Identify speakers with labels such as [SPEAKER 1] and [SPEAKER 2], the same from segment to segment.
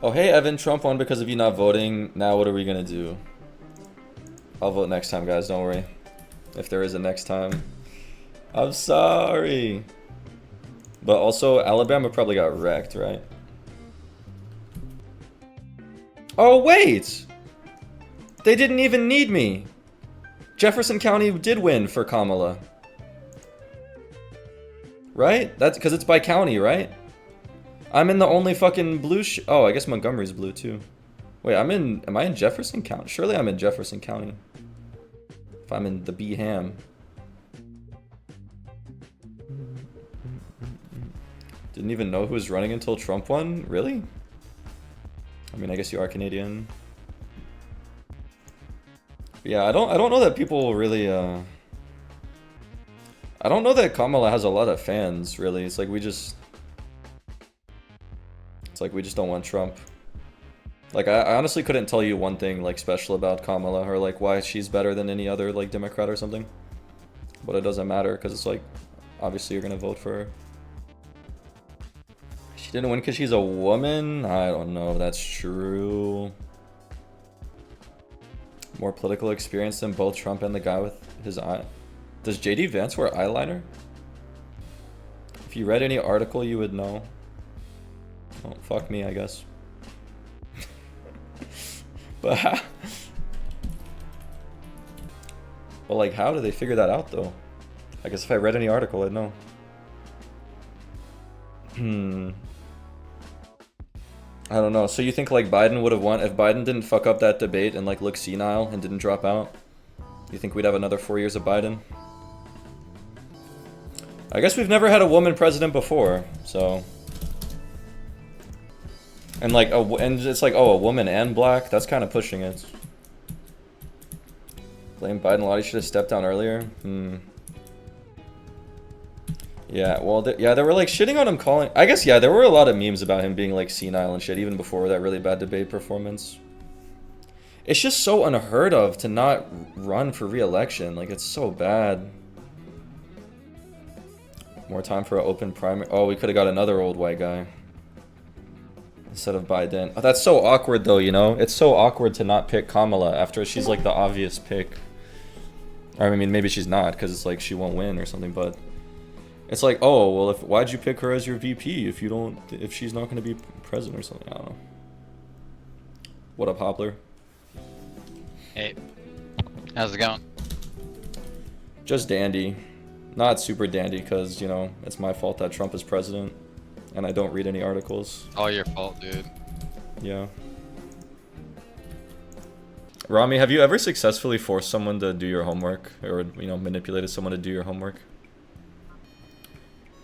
[SPEAKER 1] Oh, hey, Evan, Trump won because of you not voting. Now what are we gonna do? I'll vote next time, guys. Don't worry. If there is a next time. I'm sorry. But also, Alabama probably got wrecked, right? Oh, wait! They didn't even need me. Jefferson County did win for Kamala. Right? That's because it's by county, right? I'm in the only fucking blue oh, I guess Montgomery's blue too. Wait, am I in Jefferson County? Surely I'm in Jefferson County. If I'm in the B-Ham. Didn't even know who was running until Trump won? Really? I mean, I guess you are Canadian. Yeah, I don't know that people really, I don't know that Kamala has a lot of fans, really. It's like we just don't want Trump. Like, I honestly couldn't tell you one thing, like, special about Kamala, or, like, why she's better than any other, like, Democrat or something. But it doesn't matter, because it's like, obviously you're gonna vote for her. She didn't win because she's a woman? I don't know if that's true. More political experience than both Trump and the guy with his eye. Does JD Vance wear eyeliner? If you read any article, you would know. Oh, fuck me, I guess. But like, how do they figure that out, though? I guess if I read any article, I'd know. I don't know. So you think, like, Biden would have won if Biden didn't fuck up that debate and, like, look senile and didn't drop out? You think we'd have another 4 years of Biden? I guess we've never had a woman president before, so... And like, and it's like, oh, a woman and black? That's kind of pushing it. Blame Biden, Lottie should have stepped down earlier. Yeah, well, yeah, they were like shitting on him calling... I guess, yeah, there were a lot of memes about him being like senile and shit, even before that really bad debate performance. It's just so unheard of to not run for re-election. Like, it's so bad. More time for an open primary. Oh, we could have got another old white guy instead of Biden. Oh, that's so awkward, though, you know? It's so awkward to not pick Kamala after she's, like, the obvious pick. Or, I mean, maybe she's not, because it's like she won't win or something, but... It's like, oh, well, why'd you pick her as your VP if she's not going to be president or something? I don't know. What up, Hoppler?
[SPEAKER 2] Hey. How's it going?
[SPEAKER 1] Just dandy. Not super dandy, because, you know, it's my fault that Trump is president. And I don't read any articles.
[SPEAKER 2] All your fault, dude.
[SPEAKER 1] Yeah. Rami, have you ever successfully forced someone to do your homework? Or, you know, manipulated someone to do your homework?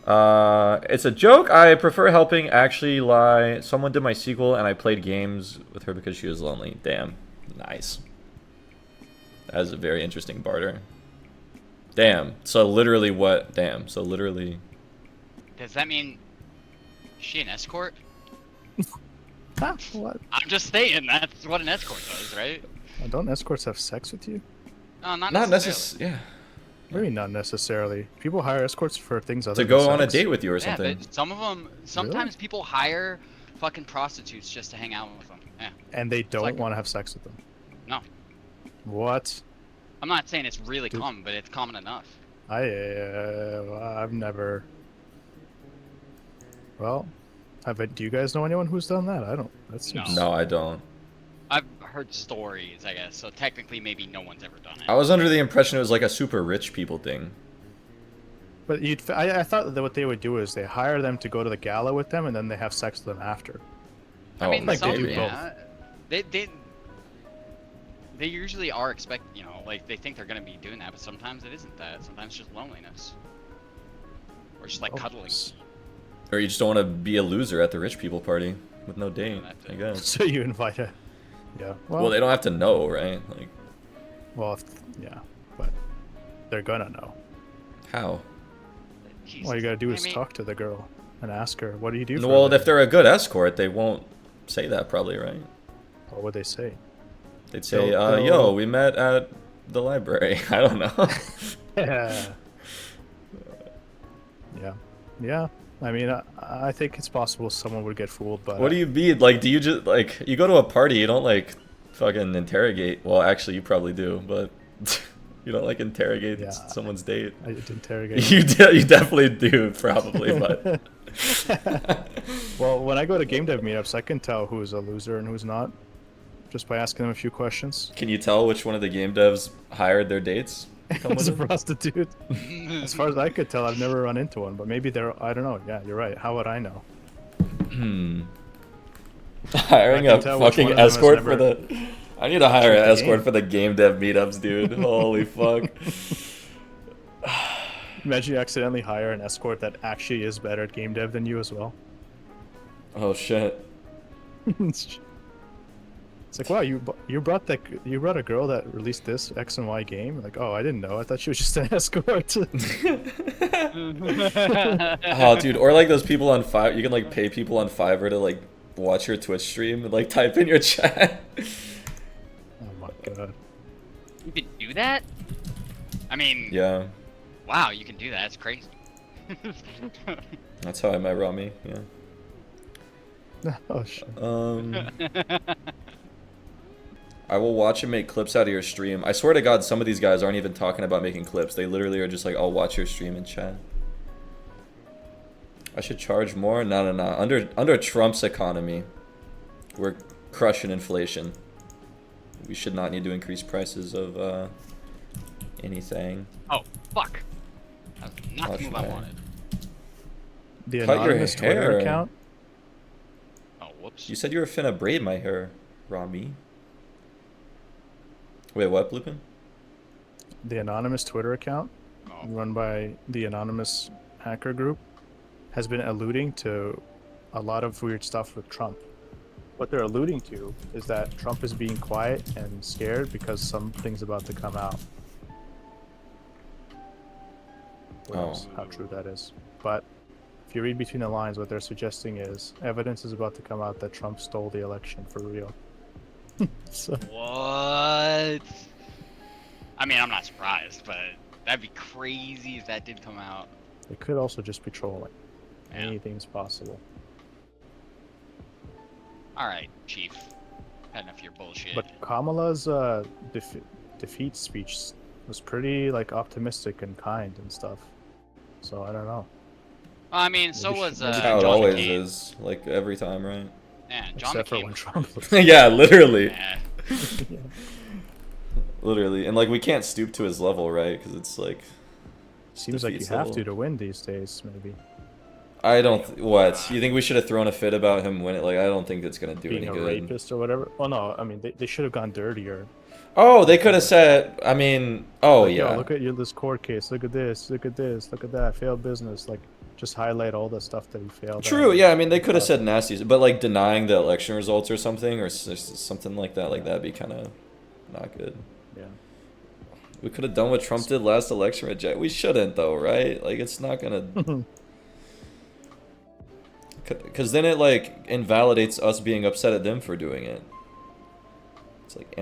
[SPEAKER 1] It's a joke. I prefer helping. Actually lie. Someone did my sequel and I played games with her because she was lonely. Damn. Nice. That is a very interesting barter. Damn. So literally what? Damn. So literally...
[SPEAKER 2] Does that mean... Is she an escort?
[SPEAKER 3] Huh? What?
[SPEAKER 2] I'm just saying, that's what an escort does, right?
[SPEAKER 3] Don't escorts have sex with you?
[SPEAKER 2] No, not
[SPEAKER 1] Not
[SPEAKER 2] necessarily.
[SPEAKER 1] necessarily. Yeah.
[SPEAKER 3] Maybe not necessarily. People hire escorts for things other
[SPEAKER 1] To
[SPEAKER 3] than
[SPEAKER 1] go on a
[SPEAKER 3] sex.
[SPEAKER 1] date with you or
[SPEAKER 2] Yeah,
[SPEAKER 1] something.
[SPEAKER 2] but some of them... Sometimes people hire fucking prostitutes just to hang out with them. Yeah.
[SPEAKER 3] And they don't
[SPEAKER 2] like-
[SPEAKER 3] want to have sex with them.
[SPEAKER 2] No.
[SPEAKER 3] What?
[SPEAKER 2] I'm not saying it's really
[SPEAKER 3] Dude.
[SPEAKER 2] common, but it's common enough.
[SPEAKER 3] I've never... Well, do you guys know anyone who's done that? I don't. That seems...
[SPEAKER 1] No, I don't.
[SPEAKER 2] I've heard stories, I guess, so technically maybe no one's ever done it.
[SPEAKER 1] I was under the impression it was like a super rich people thing.
[SPEAKER 3] But I thought that what they would do is they hire them to go to the gala with them, and then they have sex with them after.
[SPEAKER 2] I mean,
[SPEAKER 3] like
[SPEAKER 2] some,
[SPEAKER 3] they do
[SPEAKER 2] yeah. They usually are you know, like they think they're gonna be doing that, but sometimes it isn't that. Sometimes it's just loneliness, or just like cuddling.
[SPEAKER 1] Or you just don't want to be a loser at the rich people party with no date, I guess.
[SPEAKER 3] So you invite a... Yeah.
[SPEAKER 1] Well, they don't have to know, right? Like,
[SPEAKER 3] Well, yeah, but they're gonna know.
[SPEAKER 1] how?
[SPEAKER 2] Jesus.
[SPEAKER 3] All you gotta do is
[SPEAKER 2] I mean,
[SPEAKER 3] talk to the girl and ask her, "What do you do?" For a
[SPEAKER 1] Well,
[SPEAKER 3] living?"
[SPEAKER 1] if they're a good escort, they won't say that probably, right?
[SPEAKER 3] What would they say?
[SPEAKER 1] They'd say,
[SPEAKER 3] Yo,
[SPEAKER 1] yo, we met at the library. I don't know.
[SPEAKER 3] Yeah. Yeah. Yeah. I mean, I think it's possible someone would get fooled, but
[SPEAKER 1] What do you mean? Like, do you just like you go to a party? You don't like fucking interrogate. Well, actually, you probably do, but you don't like interrogate
[SPEAKER 3] Yeah,
[SPEAKER 1] someone's date.
[SPEAKER 3] I did interrogate.
[SPEAKER 1] You definitely do, probably, but.
[SPEAKER 3] Well, when I go to game dev meetups, I can tell who's a loser and who's not, just by asking them a few questions.
[SPEAKER 1] Can you tell which one of the game devs hired their dates? to come
[SPEAKER 3] It's a
[SPEAKER 1] with it?
[SPEAKER 3] prostitute. As far as I could tell, I've never run into one, but maybe they're. I don't know. Yeah, you're right. How would I know?
[SPEAKER 1] Hiring
[SPEAKER 3] I
[SPEAKER 1] a
[SPEAKER 3] can tell which one
[SPEAKER 1] fucking
[SPEAKER 3] of them has
[SPEAKER 1] escort for
[SPEAKER 3] never
[SPEAKER 1] the. I need to hire an
[SPEAKER 3] checked the
[SPEAKER 1] escort
[SPEAKER 3] game.
[SPEAKER 1] for the game dev meetups, dude. Holy fuck.
[SPEAKER 3] Imagine you accidentally hire an escort that actually is better at game dev than you as well.
[SPEAKER 1] Oh shit.
[SPEAKER 3] It's like, wow, you brought a girl that released this X and Y game. Like, oh, I didn't know. I thought she was just an escort.
[SPEAKER 1] Oh, dude, or like those people on Fiverr. You can like pay people on Fiverr to like watch your Twitch stream and like type in your chat.
[SPEAKER 3] Oh my god.
[SPEAKER 2] You can do that? I mean,
[SPEAKER 1] Yeah,
[SPEAKER 2] wow, you can do that. That's crazy.
[SPEAKER 1] that's how I met Rami. Yeah.
[SPEAKER 3] Oh shit.
[SPEAKER 1] I will watch and make clips out of your stream. I swear to God, some of these guys aren't even talking about making clips. They literally are just like, I'll watch your stream and chat. I should charge more? No, no, no. Under Trump's economy, we're crushing inflation. We should not need to increase prices of anything.
[SPEAKER 2] Oh, fuck. That was not
[SPEAKER 1] Watch
[SPEAKER 2] the move I
[SPEAKER 1] my-
[SPEAKER 2] wanted.
[SPEAKER 3] The
[SPEAKER 1] Cut your
[SPEAKER 3] anonymous Twitter
[SPEAKER 1] hair.
[SPEAKER 3] account.
[SPEAKER 2] Oh, whoops.
[SPEAKER 1] You said you were finna braid my hair, Rami. Wait, what, Bloopin?
[SPEAKER 3] The anonymous Twitter account,
[SPEAKER 2] Oh.
[SPEAKER 3] run by the anonymous hacker group, has been alluding to a lot of weird stuff with Trump. What they're alluding to is that Trump is being quiet and scared because something's about to come out. Who knows how true that is? But if you read between the lines, what they're suggesting is evidence is about to come out that Trump stole the election for real. So
[SPEAKER 2] What? I mean, I'm not surprised, but that'd be crazy if that did come out.
[SPEAKER 3] it could also just be trolling.
[SPEAKER 2] Yeah.
[SPEAKER 3] Anything's possible.
[SPEAKER 2] Alright, Chief. Had enough of your bullshit.
[SPEAKER 3] But Kamala's defeat speech was pretty like optimistic and kind and stuff. So I don't know.
[SPEAKER 2] I mean, so
[SPEAKER 3] Maybe
[SPEAKER 2] was
[SPEAKER 3] maybe
[SPEAKER 1] That's how it
[SPEAKER 2] John
[SPEAKER 1] always
[SPEAKER 2] McCain.
[SPEAKER 1] is, like every time, right?
[SPEAKER 2] Yeah, John
[SPEAKER 3] Except for
[SPEAKER 2] McCain.
[SPEAKER 3] when Trump.
[SPEAKER 1] Yeah, literally.
[SPEAKER 2] Yeah.
[SPEAKER 3] Yeah.
[SPEAKER 1] Literally. And like we can't stoop to his level, right? Because it's like
[SPEAKER 3] Seems like you
[SPEAKER 1] defeats
[SPEAKER 3] have
[SPEAKER 1] level.
[SPEAKER 3] to win these days, maybe.
[SPEAKER 1] I don't what? You think we should have thrown a fit about him winning? Like I don't think it's gonna do
[SPEAKER 3] Being
[SPEAKER 1] any
[SPEAKER 3] a
[SPEAKER 1] good.
[SPEAKER 3] rapist or whatever. Well, no, I mean they should have gone dirtier.
[SPEAKER 1] Oh, they could have said. I mean, oh
[SPEAKER 3] Like,
[SPEAKER 1] yeah.
[SPEAKER 3] Yo, look at this court case. Look at this. Look at this. Look at that. Failed business. Like, just highlight all the stuff that he failed.
[SPEAKER 1] True.
[SPEAKER 3] at.
[SPEAKER 1] Yeah. I mean, they could have said nasty, but like denying the election results or something, or something like that. Like that'd be kind of not good.
[SPEAKER 3] Yeah.
[SPEAKER 1] We could have done what Trump did last election. Reject. We shouldn't though, right? Like it's not gonna. Because then it like invalidates us being upset at them for doing it. It's like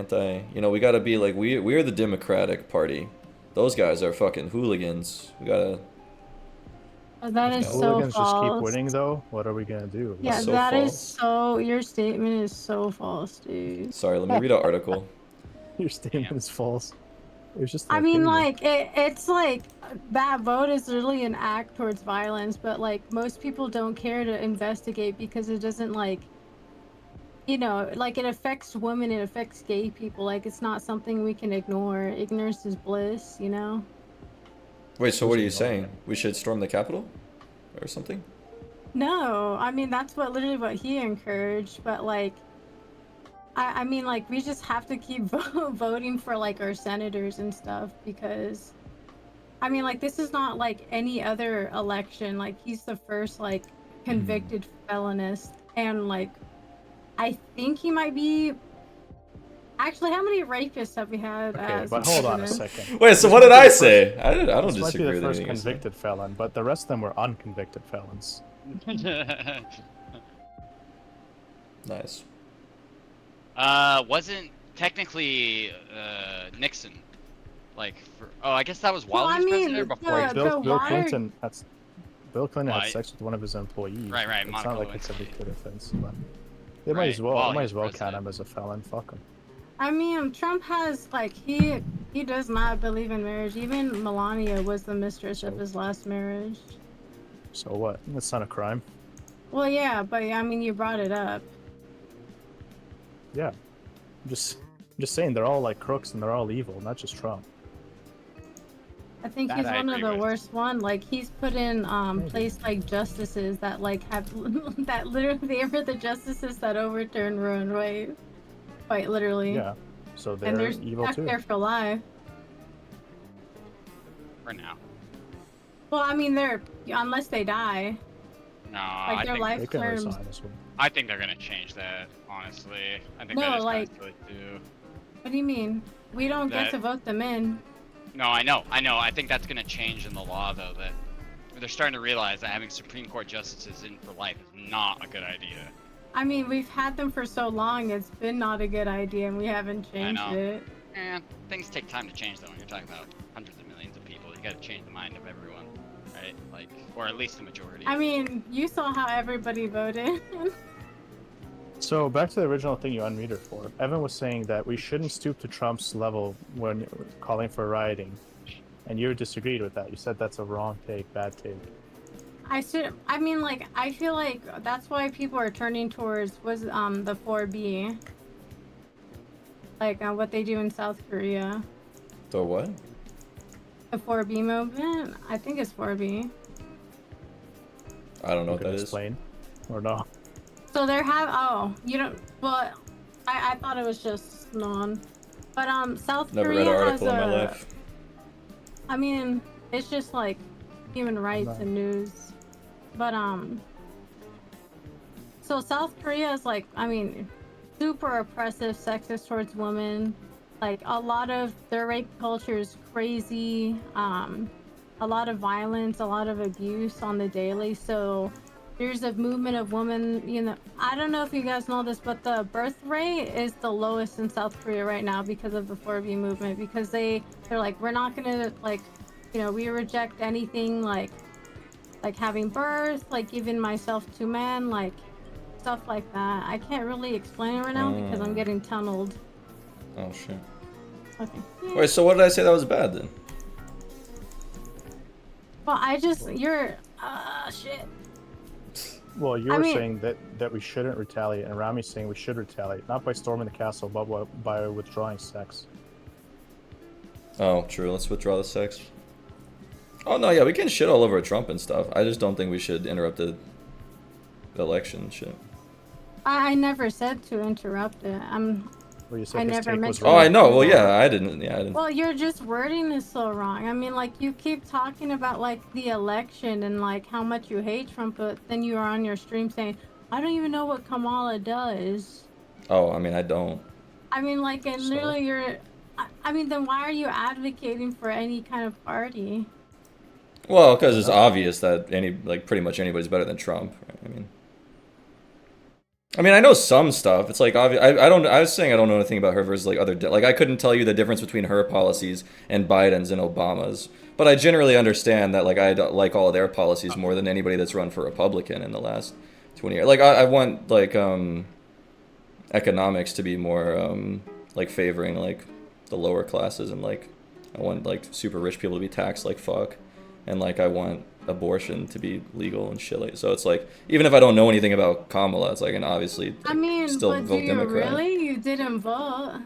[SPEAKER 1] you know, we gotta be like we're the Democratic Party. Those guys are fucking hooligans. We gotta.
[SPEAKER 4] That is
[SPEAKER 1] Yeah.
[SPEAKER 4] so
[SPEAKER 3] Hooligans just keep
[SPEAKER 4] false.
[SPEAKER 3] winning though. What are we gonna do?
[SPEAKER 4] Yeah,
[SPEAKER 1] so
[SPEAKER 4] that is
[SPEAKER 1] false.
[SPEAKER 4] so. Your statement is so false, dude.
[SPEAKER 1] Sorry, let me read an article.
[SPEAKER 3] Your statement is false. It was just. an
[SPEAKER 4] I mean,
[SPEAKER 3] opinion.
[SPEAKER 4] like it's like that vote is literally an act towards violence, but like most people don't care to investigate because it doesn't like. You know, like it affects women, it affects gay people. Like it's not something we can ignore. Ignorance is bliss, you know.
[SPEAKER 1] Wait, so what are you saying? We should storm the Capitol, or something?
[SPEAKER 4] No, I mean that's literally what he encouraged, but like I mean like we just have to keep voting for like our senators and stuff because I mean like this is not like any other election. Like he's the first like convicted felonist and like I think he might be actually how many rapists have we had
[SPEAKER 3] Okay,
[SPEAKER 4] as
[SPEAKER 3] but hold on a
[SPEAKER 4] president?
[SPEAKER 3] second.
[SPEAKER 1] Wait, so
[SPEAKER 3] This
[SPEAKER 1] what
[SPEAKER 3] might
[SPEAKER 1] did
[SPEAKER 3] be
[SPEAKER 1] I
[SPEAKER 3] the first-
[SPEAKER 1] say? I don't
[SPEAKER 3] This might be
[SPEAKER 1] disagree
[SPEAKER 3] the
[SPEAKER 1] with
[SPEAKER 3] first
[SPEAKER 1] anything you said.
[SPEAKER 3] convicted felon, but the rest of them were unconvicted felons.
[SPEAKER 1] Nice.
[SPEAKER 2] Wasn't technically Nixon like for? Oh, I guess that was while
[SPEAKER 4] Well,
[SPEAKER 2] he was
[SPEAKER 4] I mean,
[SPEAKER 2] president or before.
[SPEAKER 4] the-
[SPEAKER 2] He was
[SPEAKER 3] Bill
[SPEAKER 4] Wire-
[SPEAKER 3] Clinton. Bill Clinton
[SPEAKER 2] Why?
[SPEAKER 3] had sex with one of his employees.
[SPEAKER 2] Right,
[SPEAKER 3] It's
[SPEAKER 2] Monica
[SPEAKER 3] not like it's a
[SPEAKER 2] Lewinsky.
[SPEAKER 3] big offense, but they might
[SPEAKER 2] Right,
[SPEAKER 3] as well
[SPEAKER 2] while
[SPEAKER 3] might
[SPEAKER 2] he's
[SPEAKER 3] as well count
[SPEAKER 2] president.
[SPEAKER 3] him as a felon. Fuck him.
[SPEAKER 4] I mean, Trump has like he does not believe in marriage. Even Melania was the mistress of
[SPEAKER 3] So?
[SPEAKER 4] his last marriage.
[SPEAKER 3] So what? That's not a crime.
[SPEAKER 4] Well, yeah, but I mean, you brought it up.
[SPEAKER 3] Yeah. I'm just saying they're all like crooks and they're all evil, not just Trump.
[SPEAKER 4] I think
[SPEAKER 2] That
[SPEAKER 4] he's
[SPEAKER 2] I
[SPEAKER 4] one of
[SPEAKER 2] agree
[SPEAKER 4] the
[SPEAKER 2] with.
[SPEAKER 4] worst one. Like he's put in
[SPEAKER 3] Maybe.
[SPEAKER 4] place like justices that like have that literally they were the justices that overturned Roe and Wade, quite literally.
[SPEAKER 3] Yeah. So
[SPEAKER 4] And
[SPEAKER 3] they're
[SPEAKER 4] they're
[SPEAKER 3] evil
[SPEAKER 4] stuck
[SPEAKER 3] too.
[SPEAKER 4] there for life.
[SPEAKER 2] For now.
[SPEAKER 4] Well, I mean, they're unless they die,
[SPEAKER 2] No,
[SPEAKER 4] like their life
[SPEAKER 3] They can
[SPEAKER 4] terms.
[SPEAKER 3] resign as well.
[SPEAKER 2] I think they're gonna change that. Honestly, I think
[SPEAKER 4] No,
[SPEAKER 2] that is
[SPEAKER 4] like-
[SPEAKER 2] kind of silly too.
[SPEAKER 4] What do you mean? We don't get
[SPEAKER 2] That-
[SPEAKER 4] to vote them in.
[SPEAKER 2] No, I know. I think that's gonna change in the law though. That they're starting to realize that having Supreme Court justices in for life is not a good idea.
[SPEAKER 4] I mean, we've had them for so long, it's been not a good idea, and we haven't changed
[SPEAKER 2] know.
[SPEAKER 4] it.
[SPEAKER 2] And things take time to change though. When you're talking about hundreds of millions of people, you gotta change the mind of everyone, right? Like, or at least the majority.
[SPEAKER 4] I mean, you saw how everybody voted.
[SPEAKER 3] So back to the original thing you unmuted for. Evan was saying that we shouldn't stoop to Trump's level when calling for rioting, and you disagreed with that. You said that's a wrong take, bad take.
[SPEAKER 4] I mean, like, I feel like that's why people are turning towards the 4B. Like, what they do in South Korea.
[SPEAKER 1] The what?
[SPEAKER 4] The 4B movement? I think it's 4B.
[SPEAKER 1] I don't know
[SPEAKER 3] You
[SPEAKER 1] what
[SPEAKER 3] can
[SPEAKER 1] that is.
[SPEAKER 3] explain, or no?
[SPEAKER 4] So you don't, well, I thought it was just non. But, South
[SPEAKER 1] Never
[SPEAKER 4] Korea
[SPEAKER 1] read an
[SPEAKER 4] has
[SPEAKER 1] article in my life.
[SPEAKER 4] I mean, it's just like human rights
[SPEAKER 3] Right.
[SPEAKER 4] and news. But so South Korea is like, I mean, super oppressive, sexist towards women. Like a lot of their rape culture is crazy. A lot of violence, a lot of abuse on the daily. So there's a movement of women, you know, I don't know if you guys know this, but the birth rate is the lowest in South Korea right now because of the 4B movement, because they're like, we're not gonna, like, you know, we reject anything like having birth, like giving myself to men, like stuff like that. I can't really explain it right now because I'm getting tunneled.
[SPEAKER 1] Oh shit.
[SPEAKER 4] Okay.
[SPEAKER 1] Wait, so what did I say that was bad then?
[SPEAKER 4] Well, you're shit.
[SPEAKER 3] Well, you
[SPEAKER 4] I
[SPEAKER 3] were
[SPEAKER 4] mean-
[SPEAKER 3] saying that we shouldn't retaliate, and Rami's saying we should retaliate, not by storming the castle, but by withdrawing sex.
[SPEAKER 1] Oh, true. Let's withdraw the sex. Oh no, yeah, we can shit all over Trump and stuff. I just don't think we should interrupt the election and shit.
[SPEAKER 4] I never said to interrupt it.
[SPEAKER 3] Where you said
[SPEAKER 4] I
[SPEAKER 3] his
[SPEAKER 4] never
[SPEAKER 3] take was
[SPEAKER 4] mentioned
[SPEAKER 1] Oh,
[SPEAKER 3] wrong.
[SPEAKER 1] I know. Well, yeah, I didn't. Yeah, I didn't.
[SPEAKER 4] Well, your just wording is so wrong. I mean, like, you keep talking about, like, the election and, like, how much you hate Trump, but then you are on your stream saying, I don't even know what Kamala does.
[SPEAKER 1] Oh, I mean, I don't.
[SPEAKER 4] I mean, like, and
[SPEAKER 3] So?
[SPEAKER 4] literally I mean, then why are you advocating for any kind of party?
[SPEAKER 1] Well, because it's obvious that pretty much anybody's better than Trump. Right? I mean, I know some stuff. It's like obvious. I was saying I don't know anything about her versus like other. Like I couldn't tell you the difference between her policies and Biden's and Obama's. But I generally understand that like I like all of their policies more than anybody that's run for Republican in the last 20 years. Like I want like economics to be more like favoring like the lower classes, and like I want like super rich people to be taxed like fuck, and like I want abortion to be legal and shit. Like, so it's like even if I don't know anything about Kamala, it's like, and obviously
[SPEAKER 4] I mean,
[SPEAKER 1] still
[SPEAKER 4] but do
[SPEAKER 1] vote
[SPEAKER 4] you
[SPEAKER 1] Democrat.
[SPEAKER 4] really? You didn't vote.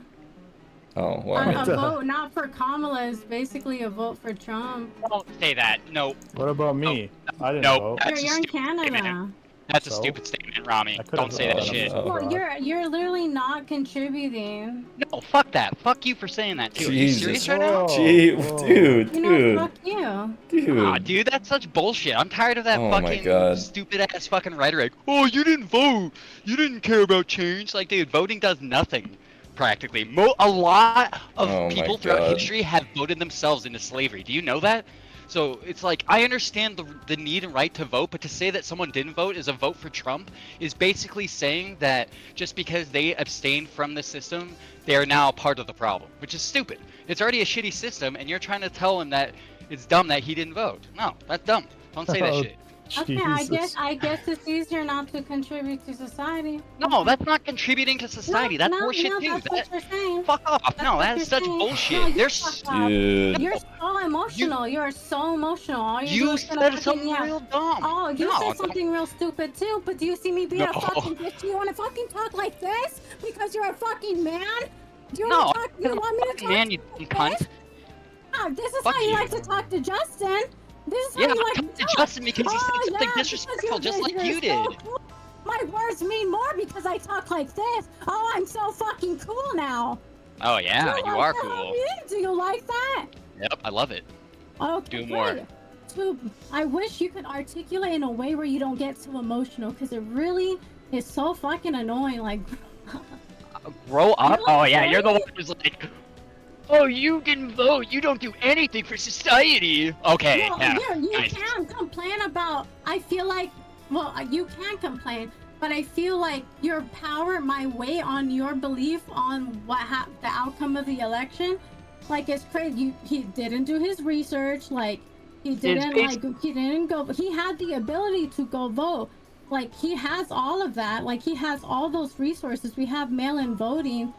[SPEAKER 1] Oh well, I
[SPEAKER 4] A
[SPEAKER 1] mean,
[SPEAKER 4] vote not for Kamala is basically a vote for Trump.
[SPEAKER 2] Don't say that. No,
[SPEAKER 3] What about me? I didn't
[SPEAKER 2] no.
[SPEAKER 3] vote.
[SPEAKER 2] That's a
[SPEAKER 4] You're in
[SPEAKER 2] stupid statement.
[SPEAKER 4] Canada.
[SPEAKER 2] That's a
[SPEAKER 3] So?
[SPEAKER 2] stupid statement, Rami.
[SPEAKER 3] I could've
[SPEAKER 2] Don't say that
[SPEAKER 3] voted.
[SPEAKER 2] shit.
[SPEAKER 1] Oh.
[SPEAKER 4] Well, you're literally not contributing.
[SPEAKER 2] No, fuck that. Fuck you for saying that too. Are you
[SPEAKER 1] Jesus.
[SPEAKER 2] serious right now?
[SPEAKER 3] Whoa,
[SPEAKER 1] gee,
[SPEAKER 3] whoa.
[SPEAKER 1] dude,
[SPEAKER 4] You know,
[SPEAKER 1] dude,
[SPEAKER 4] fuck you.
[SPEAKER 1] dude.
[SPEAKER 2] Aw, dude, that's such bullshit. I'm tired of that
[SPEAKER 1] Oh my
[SPEAKER 2] fucking
[SPEAKER 1] God.
[SPEAKER 2] stupid ass fucking rhetoric. Oh, you didn't vote. You didn't care about change. Like, dude, voting does nothing. Practically, a lot of
[SPEAKER 1] Oh my
[SPEAKER 2] people throughout
[SPEAKER 1] God.
[SPEAKER 2] history have voted themselves into slavery. Do you know that? So it's like, I understand the need and right to vote, but to say that someone didn't vote is a vote for Trump is basically saying that just because they abstained from the system, they are now a part of the problem, which is stupid. It's already a shitty system, and you're trying to tell him that it's dumb that he didn't vote. No, that's dumb. Don't say that
[SPEAKER 3] Oh,
[SPEAKER 2] shit.
[SPEAKER 4] Okay,
[SPEAKER 3] Jesus.
[SPEAKER 4] I guess it's easier not to contribute to society.
[SPEAKER 2] No,
[SPEAKER 4] Okay.
[SPEAKER 2] that's not contributing to society. That's bullshit
[SPEAKER 4] No,
[SPEAKER 2] too.
[SPEAKER 4] that's what you're saying.
[SPEAKER 2] Fuck off.
[SPEAKER 4] That's
[SPEAKER 2] No,
[SPEAKER 4] what
[SPEAKER 2] that
[SPEAKER 4] you're
[SPEAKER 2] is such
[SPEAKER 4] saying.
[SPEAKER 2] bullshit.
[SPEAKER 4] No, you
[SPEAKER 2] There's
[SPEAKER 4] fuck up.
[SPEAKER 1] Dude.
[SPEAKER 4] You're so emotional. You're so emotional. All you do
[SPEAKER 2] you
[SPEAKER 4] is gonna
[SPEAKER 2] said
[SPEAKER 4] fucking
[SPEAKER 2] something
[SPEAKER 4] yell.
[SPEAKER 2] real dumb.
[SPEAKER 4] Oh, you
[SPEAKER 2] No,
[SPEAKER 4] said
[SPEAKER 2] don't-
[SPEAKER 4] something real stupid too, but do you see me being a
[SPEAKER 2] No.
[SPEAKER 4] fucking bitch? Do you wanna fucking talk like this? Because you're a fucking man? Do you
[SPEAKER 2] No,
[SPEAKER 4] wanna talk? You want me to
[SPEAKER 2] fucking
[SPEAKER 4] talk
[SPEAKER 2] man,
[SPEAKER 4] to
[SPEAKER 2] you
[SPEAKER 4] you
[SPEAKER 2] dumb
[SPEAKER 4] like
[SPEAKER 2] cunt.
[SPEAKER 4] this? Ah, this is
[SPEAKER 2] Fuck
[SPEAKER 4] how you
[SPEAKER 2] you.
[SPEAKER 4] like to talk to Justin. This is how
[SPEAKER 2] Yeah,
[SPEAKER 4] you
[SPEAKER 2] I
[SPEAKER 4] like
[SPEAKER 2] talked
[SPEAKER 4] to
[SPEAKER 2] to
[SPEAKER 4] talk.
[SPEAKER 2] Justin because he said
[SPEAKER 4] Oh,
[SPEAKER 2] something
[SPEAKER 4] yeah,
[SPEAKER 2] disrespectful,
[SPEAKER 4] because
[SPEAKER 2] just like
[SPEAKER 4] you're
[SPEAKER 2] you
[SPEAKER 4] so
[SPEAKER 2] did.
[SPEAKER 4] cool. My words mean more because I talk like this. Oh, I'm so fucking cool now.
[SPEAKER 2] Oh yeah,
[SPEAKER 4] Do
[SPEAKER 2] you
[SPEAKER 4] like
[SPEAKER 2] are
[SPEAKER 4] that,
[SPEAKER 2] cool.
[SPEAKER 4] homie? Do you like that?
[SPEAKER 2] Yep, I love it.
[SPEAKER 4] Okay,
[SPEAKER 2] Do more.
[SPEAKER 4] great. I wish you could articulate in a way where you don't get too emotional, because it really is so fucking annoying. Like,
[SPEAKER 2] Grow up?
[SPEAKER 4] You're like
[SPEAKER 2] Oh yeah, you're the one
[SPEAKER 4] 40?
[SPEAKER 2] who's like, oh, you can vote. You don't do anything for society. Okay,
[SPEAKER 4] no,
[SPEAKER 2] yeah.
[SPEAKER 4] you
[SPEAKER 2] nice.
[SPEAKER 4] can complain about. I feel like, well, you can complain, but I feel like your power, my weight on your belief on the outcome of the election, like it's crazy. He didn't do his research. Like he didn't he didn't go. He had the ability to go vote. Like he has all of that. Like he has all those resources. We have mail-in voting.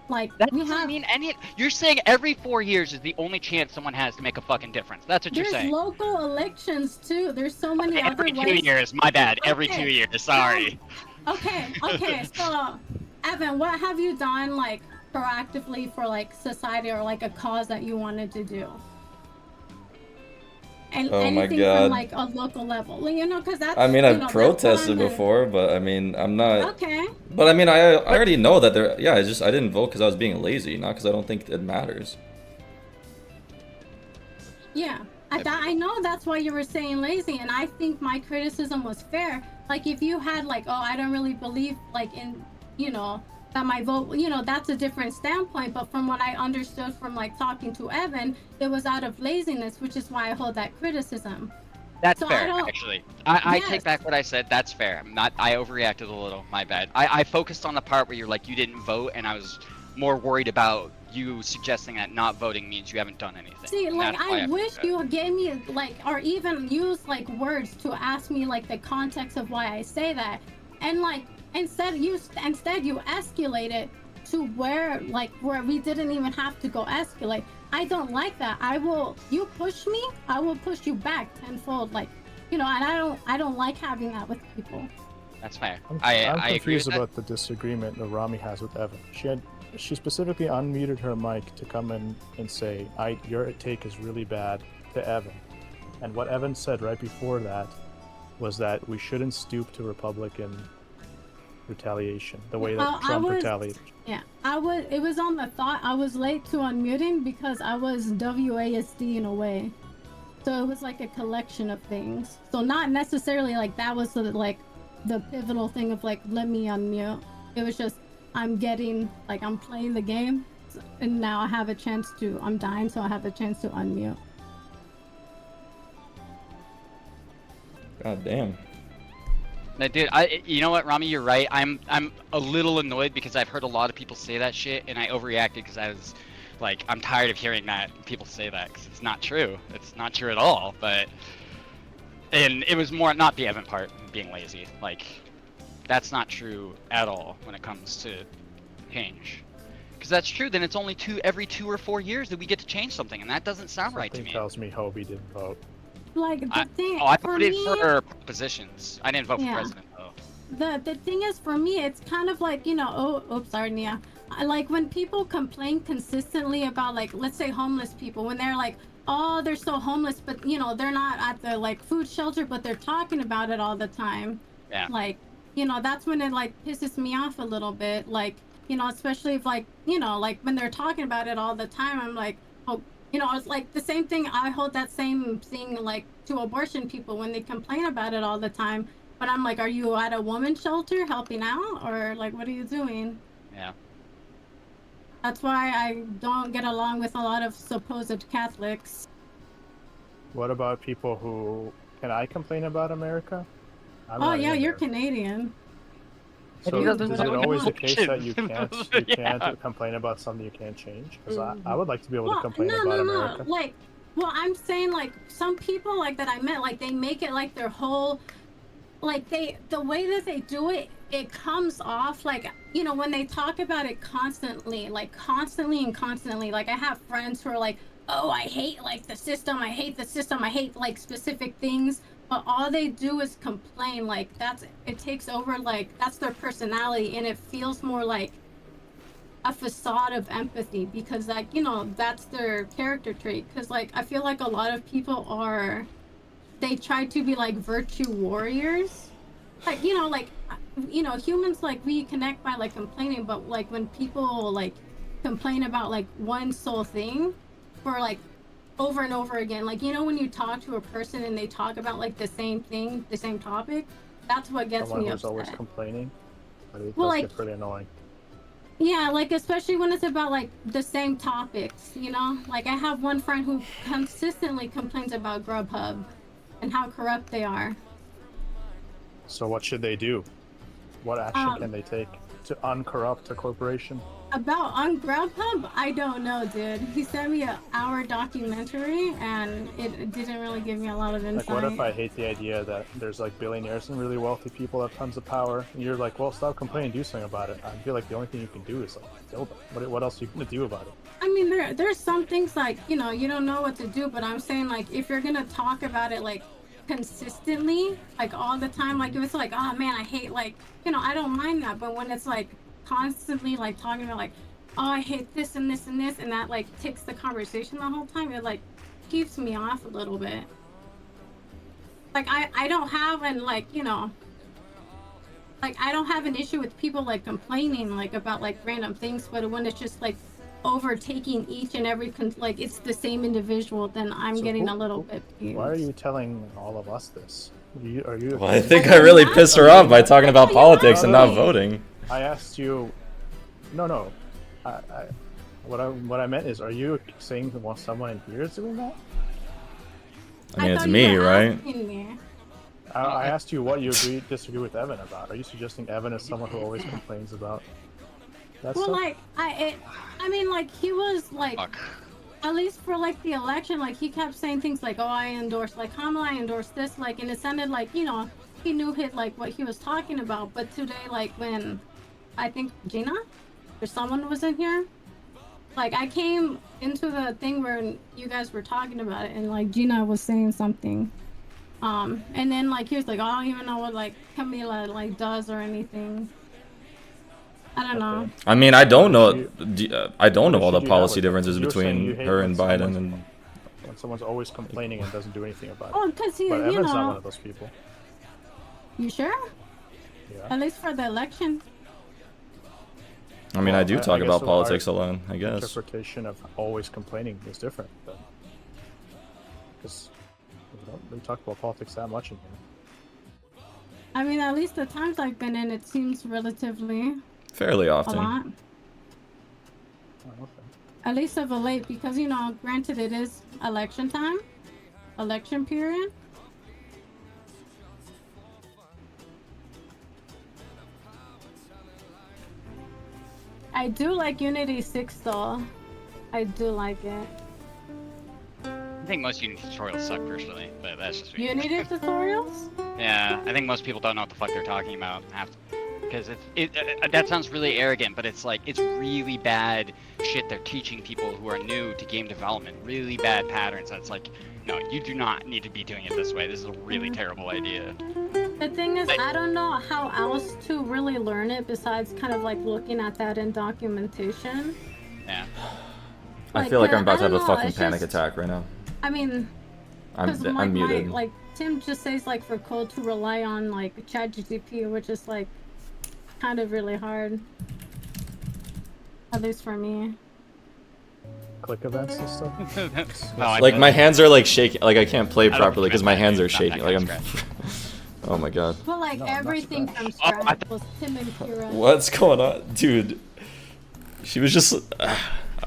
[SPEAKER 4] Like
[SPEAKER 2] That
[SPEAKER 4] we
[SPEAKER 2] doesn't
[SPEAKER 4] have.
[SPEAKER 2] mean any. You're saying every 4 years is the only chance someone has to make a fucking difference. That's what you're
[SPEAKER 4] There's
[SPEAKER 2] saying.
[SPEAKER 4] local elections too. There's so many other
[SPEAKER 2] Every 2
[SPEAKER 4] ways.
[SPEAKER 2] years. My bad. Every
[SPEAKER 4] Okay.
[SPEAKER 2] 2 years. Sorry.
[SPEAKER 4] Okay. So, Evan, what have you done like proactively for like society or like a cause that you wanted to do? And
[SPEAKER 1] Oh my
[SPEAKER 4] anything
[SPEAKER 1] God.
[SPEAKER 4] from like a local level, you know, because that's.
[SPEAKER 1] I mean,
[SPEAKER 4] you
[SPEAKER 1] I've
[SPEAKER 4] know, that's
[SPEAKER 1] protested
[SPEAKER 4] what I'm
[SPEAKER 1] before, but I mean, I'm not.
[SPEAKER 4] Okay.
[SPEAKER 1] But I mean, I already know that there. Yeah, I didn't vote because I was being lazy, not because I don't think it matters.
[SPEAKER 4] Yeah. I know that's why you were saying lazy, and I think my criticism was fair. Like, if you had like, oh, I don't really believe like in, you know, that my vote, you know, that's a different standpoint. But from what I understood from like talking to Evan, it was out of laziness, which is why I hold that criticism.
[SPEAKER 2] That's
[SPEAKER 4] So I
[SPEAKER 2] fair,
[SPEAKER 4] don't-
[SPEAKER 2] actually. I
[SPEAKER 4] Yes.
[SPEAKER 2] take back what I said. That's fair. I overreacted a little. My bad. I focused on the part where you're like, you didn't vote, and I was more worried about you suggesting that not voting means you haven't done anything.
[SPEAKER 4] See,
[SPEAKER 2] and
[SPEAKER 4] like,
[SPEAKER 2] that's why
[SPEAKER 4] I wish
[SPEAKER 2] forgot.
[SPEAKER 4] you gave me, like, or even use, like, words to ask me, like, the context of why I say that. And, like, instead you escalate it to where we didn't even have to go escalate. I don't like that. You push me, I will push you back tenfold. Like, you know, and I don't like having that with people.
[SPEAKER 2] That's fair.
[SPEAKER 3] I'm
[SPEAKER 2] I agree with
[SPEAKER 3] confused
[SPEAKER 2] that.
[SPEAKER 3] about the disagreement that Rami has with Evan. She specifically unmuted her mic to come in and say, your take is really bad to Evan. And what Evan said right before that was that we shouldn't stoop to Republican retaliation, the way that Trump retaliated.
[SPEAKER 4] Yeah, it was on the thought. I was late to unmuting because I was WASD in a way. So it was like a collection of things. So not necessarily like that was the pivotal thing of like, let me unmute. It was just, I'm playing the game, and now I have a chance to, I'm dying, so I have a chance to unmute.
[SPEAKER 1] God damn.
[SPEAKER 2] No, dude, you know what, Rami, you're right. I'm a little annoyed because I've heard a lot of people say that shit, and I overreacted because I was like, I'm tired of hearing that people say that because it's not true. It's not true at all. And it was more not the Evan part, being lazy. Like, that's not true at all when it comes to change. Because that's true, then it's only every 2 or 4 years that we get to change something, and that doesn't sound right to
[SPEAKER 3] Something
[SPEAKER 2] me.
[SPEAKER 3] tells me Hobie didn't vote.
[SPEAKER 4] Like the thing.
[SPEAKER 2] I
[SPEAKER 4] for
[SPEAKER 2] voted
[SPEAKER 4] me,
[SPEAKER 2] for positions. I didn't vote
[SPEAKER 4] Yeah.
[SPEAKER 2] for president though.
[SPEAKER 4] the thing is, for me, it's kind of like, you know, oops, sorry, Nia. I like when people complain consistently about, like, let's say homeless people, when they're like, oh, they're so homeless, but you know, they're not at the like food shelter, but they're talking about it all the time.
[SPEAKER 2] Yeah.
[SPEAKER 4] Like, you know, that's when it like pisses me off a little bit. Like, you know, especially if like, you know, like when they're talking about it all the time, I'm like, oh, you know, it's like the same thing. I hold that same thing like to abortion people when they complain about it all the time. But I'm like, are you at a woman's shelter helping out, or like, what are you doing?
[SPEAKER 2] Yeah.
[SPEAKER 4] That's why I don't get along with a lot of supposed Catholics.
[SPEAKER 3] What about people who... Can I complain about America? I'm
[SPEAKER 4] Oh
[SPEAKER 3] not
[SPEAKER 4] yeah,
[SPEAKER 3] in
[SPEAKER 4] you're
[SPEAKER 3] there.
[SPEAKER 4] Canadian.
[SPEAKER 3] So
[SPEAKER 2] He doesn't
[SPEAKER 3] is
[SPEAKER 4] do
[SPEAKER 3] it
[SPEAKER 4] what he
[SPEAKER 3] always the
[SPEAKER 2] wants.
[SPEAKER 3] case that you
[SPEAKER 2] Yeah.
[SPEAKER 3] can't complain about something you can't change? Because I would like to be able to
[SPEAKER 4] Well,
[SPEAKER 3] complain
[SPEAKER 4] no,
[SPEAKER 3] about
[SPEAKER 4] no,
[SPEAKER 3] America.
[SPEAKER 4] no. Like, Well, I'm saying like some people like that I met, like they make it like their whole, like the way that they do it, it comes off like, you know, when they talk about it constantly, like constantly and constantly. Like I have friends who are like, oh, I hate like the system, I hate the system, I hate like specific things, but all they do is complain. Like it takes over, like that's their personality, and it feels more like a facade of empathy because, like, you know, that's their character trait. Because like I feel like a lot of people are, they try to be like virtue warriors, like, you know, like, you know, humans, like we connect by like complaining, but like when people like complain about like one sole thing for like over and over again, like, you know, when you talk to a person and they talk about like the same thing, the same topic, that's what gets
[SPEAKER 3] Someone
[SPEAKER 4] me
[SPEAKER 3] who's
[SPEAKER 4] upset.
[SPEAKER 3] always complaining. But it
[SPEAKER 4] Well,
[SPEAKER 3] does
[SPEAKER 4] like,
[SPEAKER 3] get pretty annoying.
[SPEAKER 4] yeah, like especially when it's about like the same topics, you know? Like I have one friend who consistently complains about Grubhub and how corrupt they are.
[SPEAKER 3] So what should they do? What action can they take to uncorrupt a corporation?
[SPEAKER 4] About on Grubhub, I don't know, dude. He sent me an hour documentary, and it didn't really give me a lot of insight.
[SPEAKER 3] Like, what if I hate the idea that there's like billionaires and really wealthy people have tons of power, and you're like, well, stop complaining, do something about it. I feel like the only thing you can do is like kill them. What else are you gonna do about it?
[SPEAKER 4] I mean, there's some things like, you know, you don't know what to do, but I'm saying like if you're gonna talk about it like consistently, like all the time, like if it's like, oh man, I hate, like, you know, I don't mind that, but when it's like constantly like talking about like, oh, I hate this and this and this, and that like takes the conversation the whole time, it like keeps me off a little bit. Like I don't have an, like, you know, like I don't have an issue with people like complaining like about like random things, but when it's just like overtaking each and every like it's the same individual, then I'm
[SPEAKER 3] So
[SPEAKER 4] getting a little bit confused.
[SPEAKER 3] Why are you telling all of us this? Are you?
[SPEAKER 1] Well, I think I really pissed her off by talking about politics and not voting.
[SPEAKER 3] I asked you. No. What I meant is, are you saying that someone in here is doing that?
[SPEAKER 1] I mean, it's me, right?
[SPEAKER 3] I asked you what you disagree with Evan about. Are you suggesting Evan is someone who always complains about that
[SPEAKER 4] Well,
[SPEAKER 3] stuff?
[SPEAKER 4] like I mean, like he was like,
[SPEAKER 2] Fuck.
[SPEAKER 4] at least for like the election, like he kept saying things like, oh, I endorse like Kamala, I endorse this, like, and it sounded like, you know, he knew like what he was talking about. But today, like when I think Gina or someone was in here, like I came into the thing where you guys were talking about it, and like Gina was saying something, and then like he was like, oh, I don't even know what like Camila like does or anything. I don't know.
[SPEAKER 1] I mean, I don't know. I don't know all the
[SPEAKER 3] Should you
[SPEAKER 1] policy
[SPEAKER 3] have with
[SPEAKER 1] differences
[SPEAKER 3] them? You're saying you
[SPEAKER 1] between
[SPEAKER 3] hate
[SPEAKER 1] her
[SPEAKER 3] when
[SPEAKER 1] and Biden
[SPEAKER 3] someone's-
[SPEAKER 1] and.
[SPEAKER 3] When someone's always complaining and doesn't do anything about it.
[SPEAKER 4] Oh, because he,
[SPEAKER 3] But
[SPEAKER 4] you
[SPEAKER 3] Evan's not one
[SPEAKER 4] know.
[SPEAKER 3] of those people.
[SPEAKER 4] You sure?
[SPEAKER 3] Yeah.
[SPEAKER 4] At least for the election.
[SPEAKER 1] I mean, I do
[SPEAKER 3] Well,
[SPEAKER 1] talk
[SPEAKER 3] guess
[SPEAKER 1] about
[SPEAKER 3] so
[SPEAKER 1] politics
[SPEAKER 3] our
[SPEAKER 1] alone, I guess.
[SPEAKER 3] Interpretation of always complaining is different, because we don't really talk about politics that much in here.
[SPEAKER 4] I mean, at least the times I've been in, it seems relatively
[SPEAKER 1] Fairly
[SPEAKER 4] a
[SPEAKER 1] often.
[SPEAKER 4] lot.
[SPEAKER 3] Oh, okay.
[SPEAKER 4] At least of a late, because, you know, granted it is election time, election period. I do like Unity 6 though. I do like it.
[SPEAKER 2] I think most Unity tutorials suck personally, but that's just me.
[SPEAKER 4] Unity tutorials?
[SPEAKER 2] Yeah, I think most people don't know what the fuck they're talking about because that sounds really arrogant, but it's like it's really bad shit they're teaching people who are new to game development. Really bad patterns. That's like, no, you do not need to be doing it this way. This is a really terrible idea.
[SPEAKER 4] The thing is, I don't know how else to really learn it besides kind of like looking at that in documentation.
[SPEAKER 2] Yeah.
[SPEAKER 1] I feel like I'm about to have a
[SPEAKER 4] I don't know,
[SPEAKER 1] fucking
[SPEAKER 4] it's
[SPEAKER 1] panic
[SPEAKER 4] just-
[SPEAKER 1] attack right now.
[SPEAKER 4] I mean, because
[SPEAKER 1] I'm muted.
[SPEAKER 4] like Tim just says like for code to rely on like ChatGPT, which is like kind of really hard. At least for me.
[SPEAKER 3] Click events and stuff.
[SPEAKER 2] No, I
[SPEAKER 1] Like
[SPEAKER 2] bet-
[SPEAKER 1] my hands are like shaking. Like I can't play
[SPEAKER 2] I don't
[SPEAKER 1] properly
[SPEAKER 2] think
[SPEAKER 1] because my
[SPEAKER 2] it's
[SPEAKER 1] hands are
[SPEAKER 2] not that
[SPEAKER 1] shaking. Like I'm.
[SPEAKER 2] kind of
[SPEAKER 1] Oh my god.
[SPEAKER 4] But like
[SPEAKER 3] No, not
[SPEAKER 4] everything
[SPEAKER 3] scratch.
[SPEAKER 4] from
[SPEAKER 2] I
[SPEAKER 4] scratch
[SPEAKER 2] th-
[SPEAKER 4] was Tim and Kira.
[SPEAKER 1] What's going on, dude? She was just.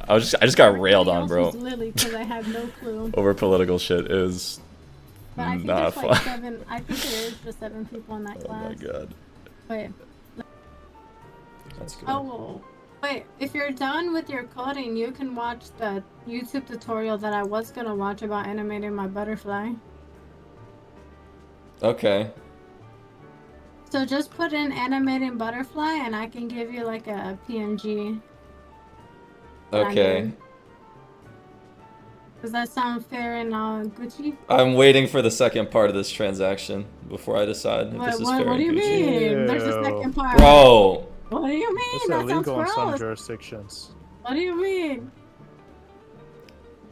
[SPEAKER 1] I just got railed on, bro.
[SPEAKER 4] Was Lily, because I had no clue.
[SPEAKER 1] Over political shit is
[SPEAKER 4] But I think
[SPEAKER 1] not
[SPEAKER 4] there's like
[SPEAKER 1] fun.
[SPEAKER 4] 7. I think there is just 7 people in that
[SPEAKER 1] Oh my
[SPEAKER 4] class.
[SPEAKER 1] god.
[SPEAKER 4] Wait.
[SPEAKER 1] That's good.
[SPEAKER 4] Oh, Wait, if you're done with your coding, you can watch the YouTube tutorial that I was gonna watch about animating my butterfly.
[SPEAKER 1] Okay.
[SPEAKER 4] So just put in animating butterfly and I can give you like a PNG. that I
[SPEAKER 1] Okay.
[SPEAKER 4] made. Does that sound fair and Gucci?
[SPEAKER 1] I'm waiting for the second part of this transaction before I decide if this is fair
[SPEAKER 4] What
[SPEAKER 1] and
[SPEAKER 4] do you
[SPEAKER 1] Gucci.
[SPEAKER 4] mean? There's a
[SPEAKER 3] Ew.
[SPEAKER 4] second part.
[SPEAKER 1] Bro!
[SPEAKER 4] What do you mean?
[SPEAKER 3] It's
[SPEAKER 4] That sounds
[SPEAKER 3] illegal in some
[SPEAKER 4] gross.
[SPEAKER 3] jurisdictions.
[SPEAKER 4] What do you mean?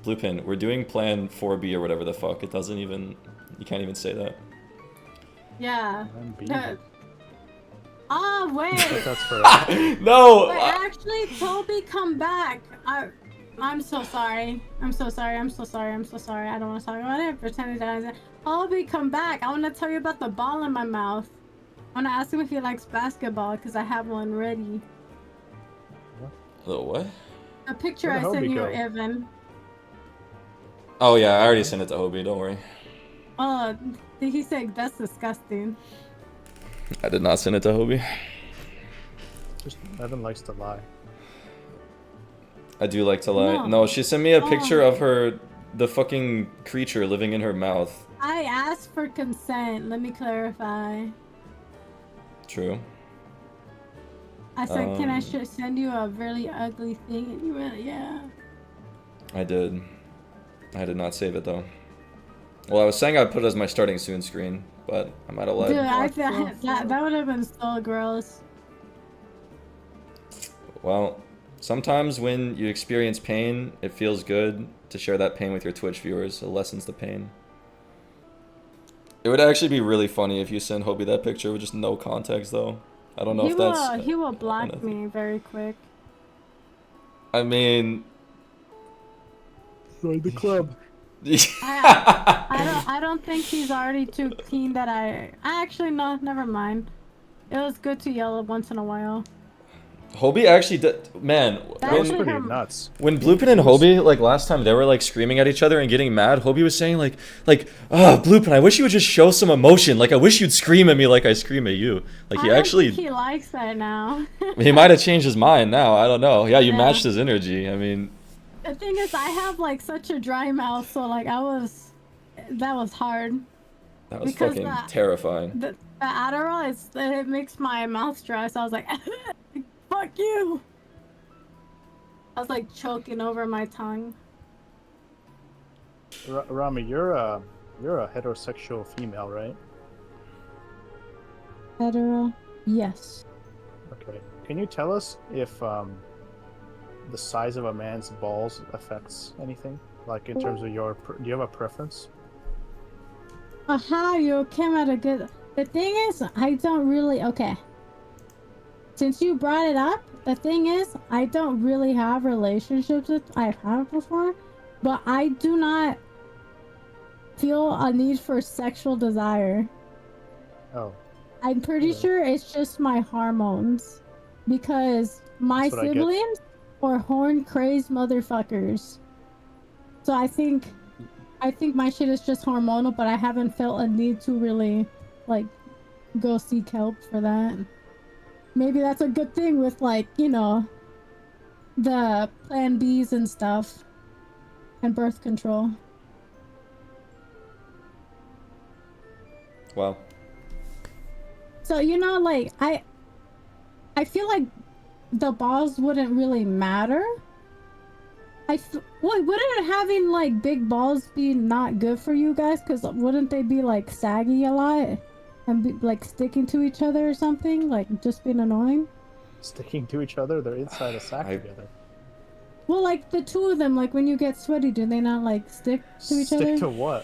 [SPEAKER 1] Bluepin, we're doing plan 4B or whatever the fuck. It doesn't even... You can't even say that.
[SPEAKER 4] Yeah.
[SPEAKER 3] I'm beat.
[SPEAKER 4] Oh, wait.
[SPEAKER 3] That's for
[SPEAKER 1] No!
[SPEAKER 4] But actually, Toby, come back. I'm so sorry. I'm so sorry. I'm so sorry. I'm so sorry. I don't want to talk about it. Pretend that I Toby, come back. I want to tell you about the ball in my mouth. I want to ask him if he likes basketball because I have one ready.
[SPEAKER 1] The what?
[SPEAKER 4] A picture
[SPEAKER 3] Where'd
[SPEAKER 4] I sent
[SPEAKER 3] Hobie
[SPEAKER 4] you,
[SPEAKER 3] go?
[SPEAKER 4] Evan.
[SPEAKER 1] Oh yeah, I already sent it to Hobie, don't worry.
[SPEAKER 4] Oh, he said that's disgusting.
[SPEAKER 1] I did not send it to Hobie.
[SPEAKER 3] Just Evan likes to lie.
[SPEAKER 1] I do like to lie. No, she sent me a picture of the fucking creature living in her mouth.
[SPEAKER 4] I asked for consent. Let me clarify.
[SPEAKER 1] True.
[SPEAKER 4] I said, can I send you a really ugly thing? And you went, yeah.
[SPEAKER 1] I did. I did not save it though. Well, I was saying I'd put it as my starting soon screen, but I might have lied.
[SPEAKER 4] Dude, that would have been so gross.
[SPEAKER 1] Well, sometimes when you experience pain, it feels good to share that pain with your Twitch viewers. It lessens the pain. It would actually be really funny if you sent Hobie that picture with just no context, though. I don't know if that's...
[SPEAKER 4] He will block me very quick.
[SPEAKER 1] I mean...
[SPEAKER 3] Join the club.
[SPEAKER 4] I don't think he's already too keen that I actually, no, never mind. It was good to yell once in a while.
[SPEAKER 1] Hobie actually did, man.
[SPEAKER 3] That was pretty nuts.
[SPEAKER 1] When Bluepin and Hobie, like last time, they were like screaming at each other and getting mad. Hobie was saying Bluepin, I wish you would just show some emotion. Like I wish you'd scream at me like I scream at you. Like he actually.
[SPEAKER 4] He likes that now.
[SPEAKER 1] He might have changed his mind now. I don't know. Yeah, you matched his energy. I mean.
[SPEAKER 4] The thing is, I have like such a dry mouth, so like that was hard.
[SPEAKER 1] That was fucking terrifying.
[SPEAKER 4] The Adderall it makes my mouth dry, so I was like. Fuck you! I was like choking over my tongue.
[SPEAKER 3] Rami, you're a heterosexual female, right?
[SPEAKER 4] Hetero? Yes.
[SPEAKER 3] Okay. Can you tell us if the size of a man's balls affects anything? Like in terms of do you have a preference?
[SPEAKER 4] Aha, you came at a good... The thing is, I don't really... Okay. Since you brought it up, the thing is, I don't really have relationships with... I've had before, but I do not feel a need for sexual desire.
[SPEAKER 3] Oh.
[SPEAKER 4] I'm pretty sure it's just my hormones. Because my siblings are horn-crazed motherfuckers. So I think my shit is just hormonal, but I haven't felt a need to really, like, go seek help for that. Maybe that's a good thing with, like, you know, the Plan Bs and stuff. And birth control.
[SPEAKER 1] Wow.
[SPEAKER 4] So, you know, like, I feel like the balls wouldn't really matter. Wouldn't having, like, big balls be not good for you guys? Because wouldn't they be, like, saggy a lot? And be, like, sticking to each other or something? Like, just being annoying?
[SPEAKER 3] Sticking to each other? They're inside a sack together.
[SPEAKER 4] Well, like, the two of them, like, when you get sweaty, do they not, like, stick to each other?
[SPEAKER 3] Stick to what?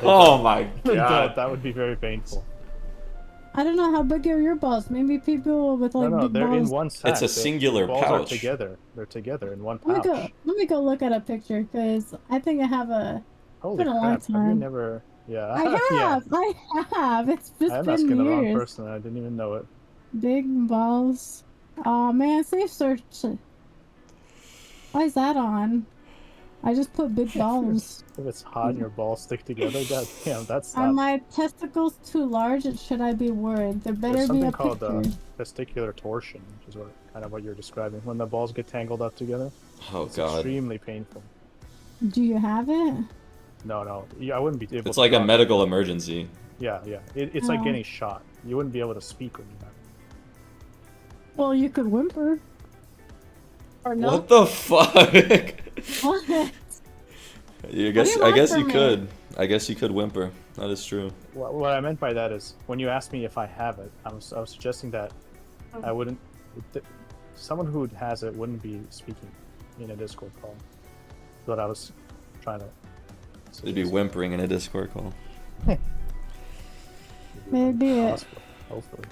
[SPEAKER 1] Oh my god.
[SPEAKER 3] That would be very painful.
[SPEAKER 4] I don't know how big are your balls. Maybe people with, like, big
[SPEAKER 3] they're
[SPEAKER 4] balls...
[SPEAKER 3] in one sack.
[SPEAKER 1] It's a singular
[SPEAKER 3] balls
[SPEAKER 1] pouch.
[SPEAKER 3] Are together. They're together in one pouch.
[SPEAKER 4] Let me go look at a picture, because I think I have a...
[SPEAKER 3] Holy
[SPEAKER 4] been a long
[SPEAKER 3] crap, have you
[SPEAKER 4] time.
[SPEAKER 3] never... Yeah.
[SPEAKER 4] I have!
[SPEAKER 3] Yeah.
[SPEAKER 4] I have! It's just
[SPEAKER 3] I'm
[SPEAKER 4] been
[SPEAKER 3] asking the wrong
[SPEAKER 4] years.
[SPEAKER 3] person. I didn't even know it.
[SPEAKER 4] Big balls. Oh man, safe search. Why is that on? I just put big balls.
[SPEAKER 3] If it's hot and your balls stick together, god damn, that's
[SPEAKER 4] Are
[SPEAKER 3] not.
[SPEAKER 4] my testicles too large, or should I be worried? There better
[SPEAKER 3] There's
[SPEAKER 4] be
[SPEAKER 3] something
[SPEAKER 4] a
[SPEAKER 3] called
[SPEAKER 4] picture.
[SPEAKER 3] testicular torsion, which is kind of what you're describing. When the balls get tangled up together,
[SPEAKER 1] Oh
[SPEAKER 3] it's
[SPEAKER 1] god.
[SPEAKER 3] extremely painful.
[SPEAKER 4] Do you have it?
[SPEAKER 3] No, I wouldn't be able.
[SPEAKER 1] It's
[SPEAKER 3] to
[SPEAKER 1] like a
[SPEAKER 3] talk.
[SPEAKER 1] medical emergency.
[SPEAKER 3] Yeah. It's like
[SPEAKER 4] Oh.
[SPEAKER 3] getting shot. You wouldn't be able to speak when you have it.
[SPEAKER 4] Well, you could whimper. Or no?
[SPEAKER 1] What the fuck?
[SPEAKER 4] What?
[SPEAKER 1] I
[SPEAKER 4] What do you
[SPEAKER 1] I
[SPEAKER 4] want
[SPEAKER 1] guess you
[SPEAKER 4] from me?
[SPEAKER 1] could. I guess you could whimper. That is true.
[SPEAKER 3] What I meant by that is when you asked me if I have it, I was suggesting that I wouldn't. Someone who has it wouldn't be speaking in a Discord call. But I was trying to.
[SPEAKER 1] They'd be whimpering in a Discord call.
[SPEAKER 4] Maybe it.
[SPEAKER 3] Hopefully.